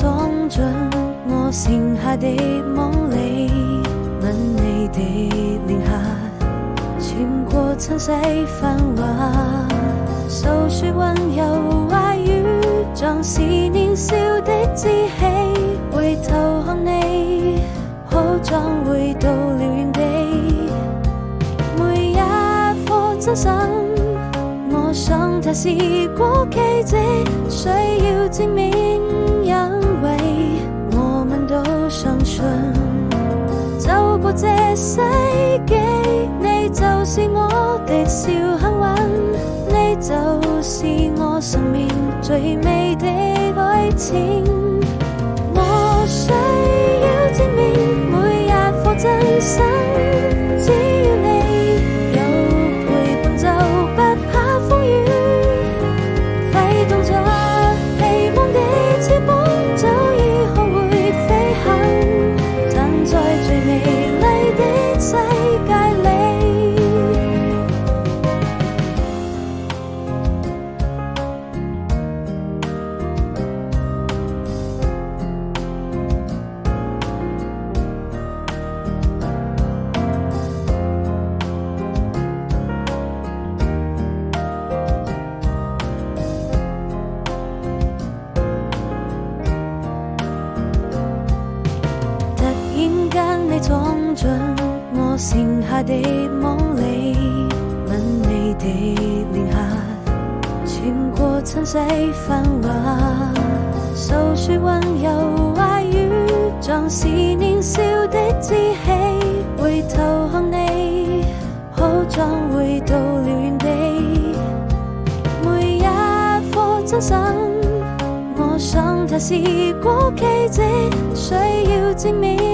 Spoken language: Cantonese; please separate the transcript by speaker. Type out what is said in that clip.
Speaker 1: 闖進我剩下的夢裡，吻你的臉頰，穿過塵世繁華，訴說溫柔話語，像是年少的志氣。回頭看你，好像回到了原地，每一顆真心，我想它是個奇蹟，需要證明，因為我們都相信，走過這世紀，你就是我的小幸運，你就是我生命最美的愛情。我需要證明每一顆真心，只要你有陪伴就不怕風雨，揮動着希望的翅膀，早已學會飛行，站在最美麗的世界裡。你闖進我剩下的夢裡，吻你的臉頰，穿過塵世繁華，訴說溫柔話語，像是年少的志氣。回頭看你，好像回到了原地，每一顆真心，我想它是個奇蹟，需要證明。